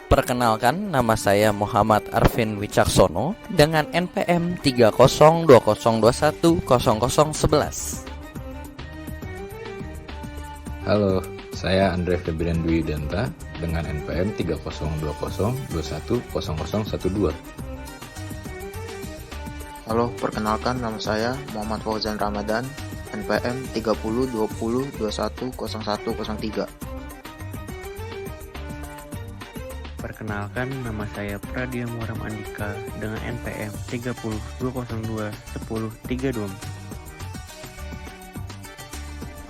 perkenalkan nama saya Muhammad Arvin Wicaksono dengan NPM 3020210011. Halo, saya Andre Febrian Dwi Danta dengan NPM 3020210012. Halo, perkenalkan nama saya Muhammad Fauzan Ramadan, NPM 3020210103. Perkenalkan, nama saya Pradia Muharam Andika dengan NPM 3020210324.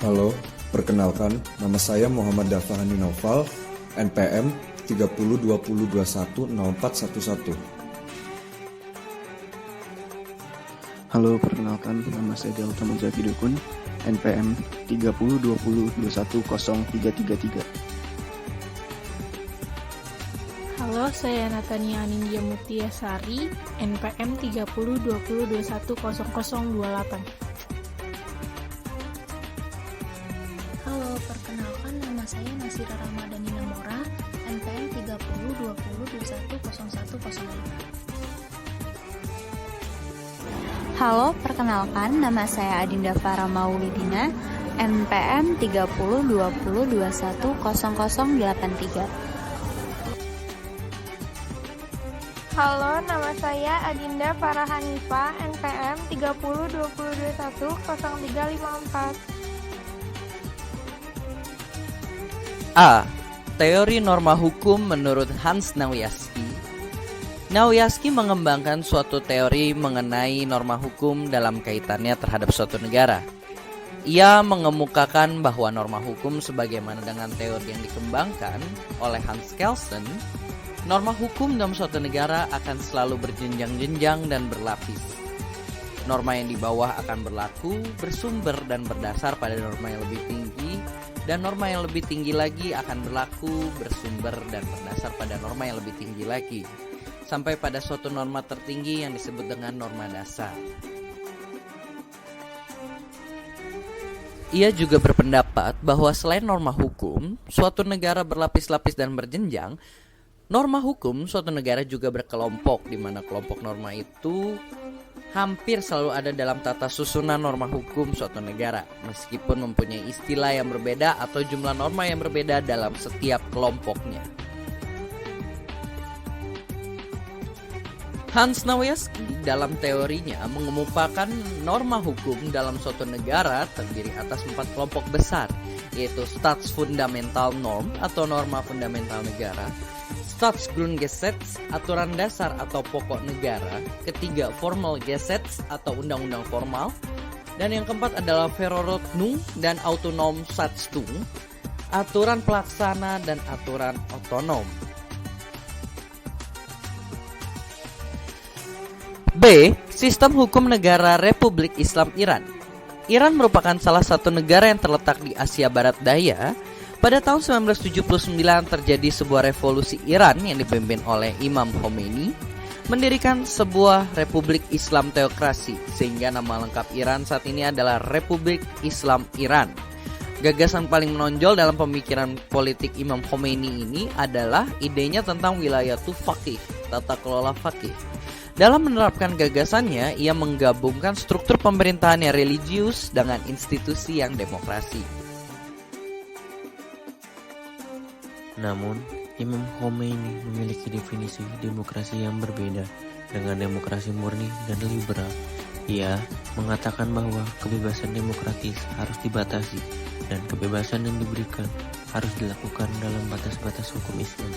Halo, perkenalkan nama saya Muhammad Dafahani Naufal, NPM 3020210411. Halo, perkenalkan nama saya Delta Muzaki Dukun, NPM 3020210333. Halo, saya Natania Anindya Mutiasari, NPM 3020210028. Halo, perkenalkan nama saya Nasira Ramadhani Namora, NPM 3020210105. Halo, perkenalkan nama saya Adinda Farah Maulidina, NPM 3020210083. Halo, nama saya Adinda Farah Hanifa, NPM 3020210354. A. Teori norma hukum menurut Hans Nawiaski. Nawiaski mengembangkan suatu teori mengenai norma hukum dalam kaitannya terhadap suatu negara. Ia mengemukakan bahwa norma hukum sebagaimana dengan teori yang dikembangkan oleh Hans Kelsen, norma hukum dalam suatu negara akan selalu berjenjang-jenjang dan berlapis. Norma yang di bawah akan berlaku, bersumber dan berdasar pada norma yang lebih tinggi, dan norma yang lebih tinggi lagi akan berlaku, bersumber dan berdasar pada norma yang lebih tinggi lagi, sampai pada suatu norma tertinggi yang disebut dengan norma dasar. Ia juga berpendapat bahwa selain norma hukum, suatu negara berlapis-lapis dan berjenjang, norma hukum suatu negara juga berkelompok, di mana kelompok norma itu hampir selalu ada dalam tata susunan norma hukum suatu negara, meskipun mempunyai istilah yang berbeda atau jumlah norma yang berbeda dalam setiap kelompoknya. Hans Nawiaski dalam teorinya mengemukakan norma hukum dalam suatu negara terdiri atas 4 kelompok besar, yaitu Staatsfundamental Norm atau norma fundamental negara, Staatsgrundgesetz, aturan dasar atau pokok negara, ketiga Formal Gesetz atau undang-undang formal, dan yang keempat adalah Verordnung dan Autonomsatzung, aturan pelaksana dan aturan otonom. B. Sistem hukum negara Republik Islam Iran. Iran merupakan salah satu negara yang terletak di Asia Barat Daya. Pada tahun 1979 terjadi sebuah revolusi Iran yang dipimpin oleh Imam Khomeini, mendirikan sebuah Republik Islam Teokrasi, sehingga nama lengkap Iran saat ini adalah Republik Islam Iran. Gagasan paling menonjol dalam pemikiran politik Imam Khomeini ini adalah idenya tentang wilayatul faqih, tata kelola faqih. Dalam menerapkan gagasannya, ia menggabungkan struktur pemerintahan yang religius dengan institusi yang demokrasi. Namun, Imam Khomeini memiliki definisi demokrasi yang berbeda dengan demokrasi murni dan liberal. Ia mengatakan bahwa kebebasan demokratis harus dibatasi dan kebebasan yang diberikan harus dilakukan dalam batas-batas hukum Islam.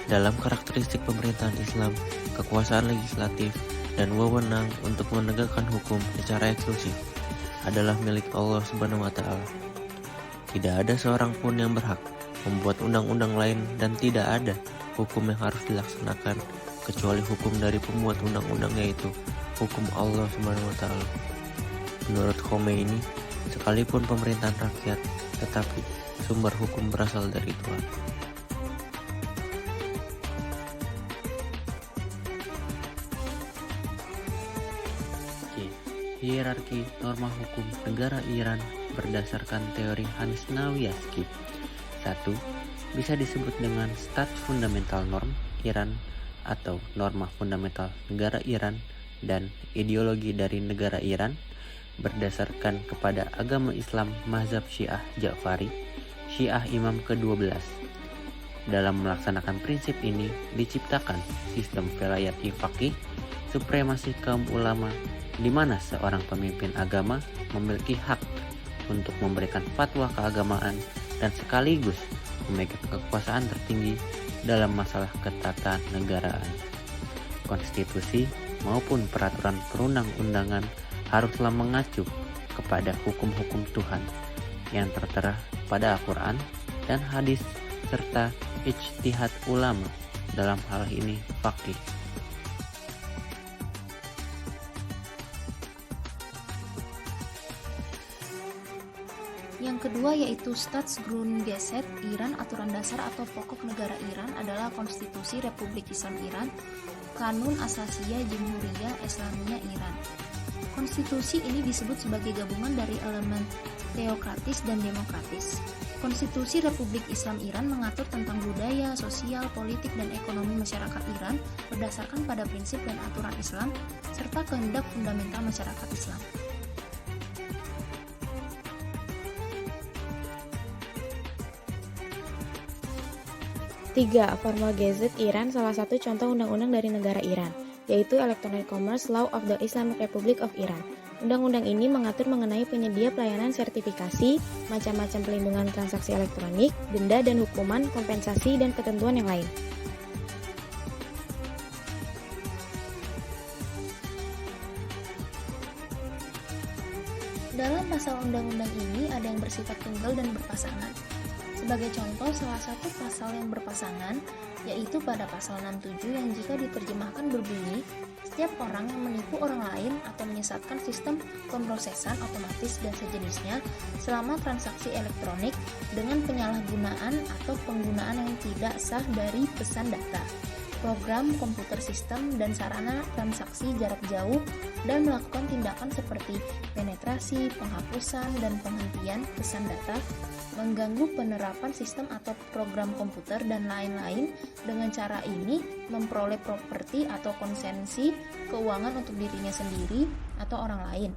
Dalam karakteristik pemerintahan Islam, kekuasaan legislatif dan wewenang untuk menegakkan hukum secara eksklusif adalah milik Allah Subhanahu wa Ta'ala. Tidak ada seorang pun yang berhak membuat undang-undang lain dan tidak ada hukum yang harus dilaksanakan kecuali hukum dari pembuat undang-undang, yaitu hukum Allah Subhanahu wa Ta'ala. Menurut Khomeini, sekalipun pemerintahan rakyat, tetapi sumber hukum berasal dari Tuhan. Hierarki norma hukum negara Iran berdasarkan teori Hans Nawiaski. 1. bisa disebut dengan Stat Fundamental Norm Iran atau norma fundamental negara Iran dan ideologi dari negara Iran berdasarkan kepada agama Islam mazhab Syiah Ja'fari, Syiah Imam ke-12. Dalam melaksanakan prinsip ini diciptakan sistem velayati faqih, supremasi kaum ulama, di mana seorang pemimpin agama memiliki hak untuk memberikan fatwa keagamaan dan sekaligus memegang kekuasaan tertinggi dalam masalah ketatanegaraan. Konstitusi maupun peraturan perundang-undangan haruslah mengacu kepada hukum-hukum Tuhan yang tertera pada Al-Quran dan hadis serta ijtihad ulama, dalam hal ini faqih. Yang kedua yaitu Staatsgrundgesetz Iran, aturan dasar atau pokok negara Iran adalah Konstitusi Republik Islam Iran, Kanun Asasiyah Jamhuriyah Islamiyah Iran. Konstitusi ini disebut sebagai gabungan dari elemen teokratis dan demokratis. Konstitusi Republik Islam Iran mengatur tentang budaya, sosial, politik, dan ekonomi masyarakat Iran berdasarkan pada prinsip dan aturan Islam serta kehendak fundamental masyarakat Islam. Tiga, Formal Gazette Iran salah satu contoh undang-undang dari negara Iran, yaitu Electronic Commerce Law of the Islamic Republic of Iran. Undang-undang ini mengatur mengenai penyedia pelayanan sertifikasi, macam-macam pelindungan transaksi elektronik, denda dan hukuman, kompensasi, dan ketentuan yang lain. Dalam pasal undang-undang ini ada yang bersifat tunggal dan berpasangan. Sebagai contoh, salah satu pasal yang berpasangan yaitu pada pasal 67 yang jika diterjemahkan berbunyi, setiap orang yang menipu orang lain atau menyesatkan sistem pemrosesan otomatis dan sejenisnya selama transaksi elektronik dengan penyalahgunaan atau penggunaan yang tidak sah dari pesan data, program komputer sistem dan sarana transaksi jarak jauh, dan melakukan tindakan seperti penetrasi, penghapusan, dan penghentian pesan data, mengganggu penerapan sistem atau program komputer, dan lain-lain. Dengan cara ini memperoleh properti atau konsensi keuangan untuk dirinya sendiri atau orang lain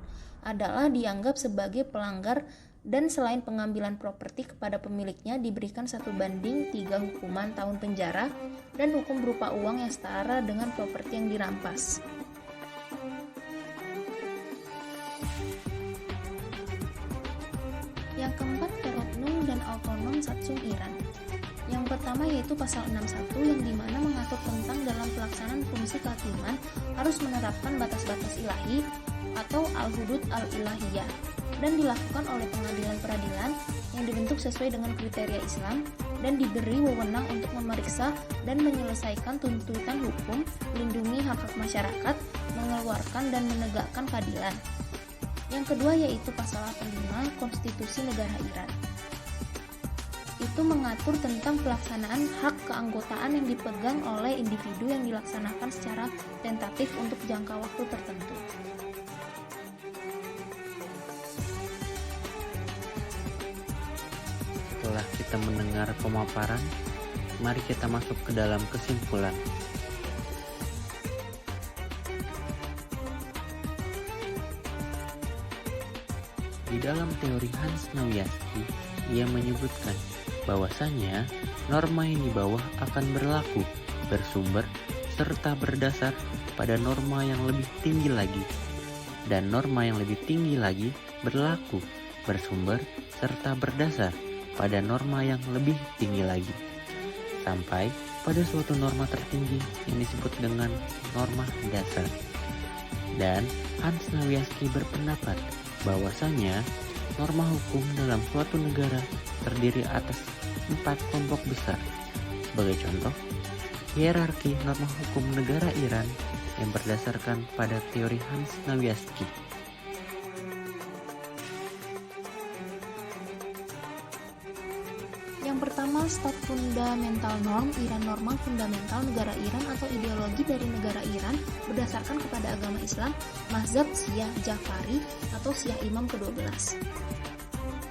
adalah dianggap sebagai pelanggar, dan selain pengambilan properti kepada pemiliknya diberikan 1/3 hukuman tahun penjara dan hukum berupa uang yang setara dengan properti yang dirampas. Yang keempat, Verordnung dan Autonom Satsung Iran. Yang pertama yaitu pasal 61 yang dimana mengatur tentang dalam pelaksanaan fungsi kehakiman harus menerapkan batas-batas ilahi atau al-hudud al-ilahiyah dan dilakukan oleh pengadilan peradilan yang dibentuk sesuai dengan kriteria Islam dan diberi wewenang untuk memeriksa dan menyelesaikan tuntutan hukum, melindungi hak-hak masyarakat, mengeluarkan dan menegakkan keadilan. Yang kedua yaitu pasal 85 Konstitusi Negara Iran. Itu mengatur tentang pelaksanaan hak keanggotaan yang dipegang oleh individu yang dilaksanakan secara tentatif untuk jangka waktu tertentu. Setelah kita mendengar pemaparan, mari kita masuk ke dalam kesimpulan. Di dalam teori Hans Nawiaski, ia menyebutkan bahwasanya norma yang di bawah akan berlaku, bersumber, serta berdasar pada norma yang lebih tinggi lagi. Dan norma yang lebih tinggi lagi berlaku, bersumber, serta berdasar pada norma yang lebih tinggi lagi. Sampai pada suatu norma tertinggi yang disebut dengan norma dasar. Dan Hans Nawiaski berpendapat bahwasanya norma hukum dalam suatu negara terdiri atas 4 kelompok besar. Sebagai contoh, hierarki norma hukum negara Iran yang berdasarkan pada teori Hans Nawiaski. Yang pertama, Stat Fundamental Norm Iran, norma fundamental negara Iran atau ideologi dari negara Iran berdasarkan kepada agama Islam, mazhab Syiah Ja'fari atau Syiah Imam ke-12.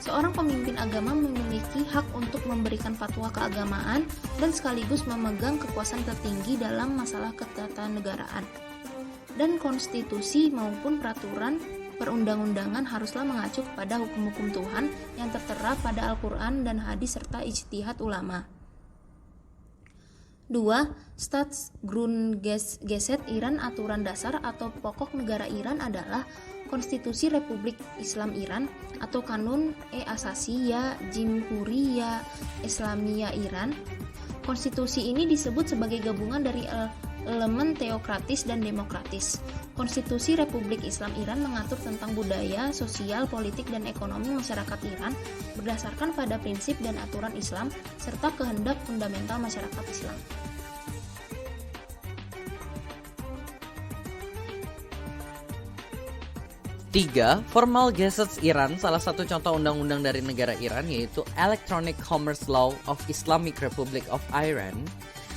Seorang pemimpin agama memiliki hak untuk memberikan fatwa keagamaan dan sekaligus memegang kekuasaan tertinggi dalam masalah ketatanegaraan. Dan konstitusi maupun peraturan perundang-undangan haruslah mengacu kepada hukum-hukum Tuhan yang tertera pada Al-Quran dan hadis serta ijtihad ulama. 2. Staatsgrundgesetz Iran. Aturan dasar atau pokok negara Iran adalah Konstitusi Republik Islam Iran atau Kanun Asasiya Jimhuriya Islamiyah Iran. Konstitusi ini disebut sebagai gabungan dari elemen teokratis dan demokratis. Konstitusi Republik Islam Iran mengatur tentang budaya, sosial, politik, dan ekonomi masyarakat Iran berdasarkan pada prinsip dan aturan Islam serta kehendak fundamental masyarakat Islam. Tiga, Formal Gazettes Iran, salah satu contoh undang-undang dari negara Iran yaitu Electronic Commerce Law of Islamic Republic of Iran.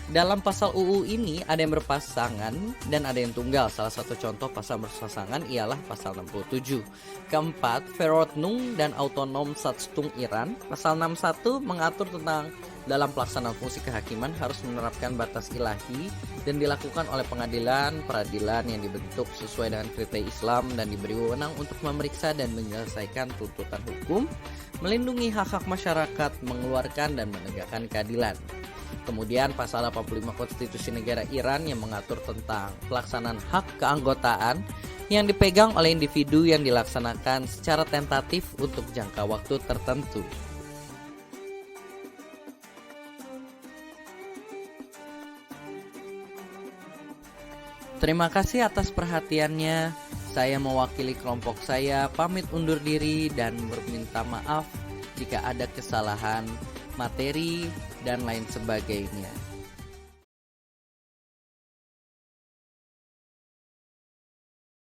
Dalam pasal UU ini ada yang berpasangan dan ada yang tunggal. Salah satu contoh pasal berpasangan ialah pasal 67. Keempat, Verordnung dan Autonom Satzung Iran. Pasal 61 mengatur tentang dalam pelaksanaan fungsi kehakiman harus menerapkan batas ilahi dan dilakukan oleh pengadilan peradilan yang dibentuk sesuai dengan kriteria Islam dan diberi wewenang untuk memeriksa dan menyelesaikan tuntutan hukum, melindungi hak-hak masyarakat, mengeluarkan dan menegakkan keadilan. Kemudian pasal 85 Konstitusi Negara Iran yang mengatur tentang pelaksanaan hak keanggotaan yang dipegang oleh individu yang dilaksanakan secara tentatif untuk jangka waktu tertentu. Terima kasih atas perhatiannya. Saya mewakili kelompok saya pamit undur diri dan berminta maaf jika ada kesalahan materi dan lain sebagainya.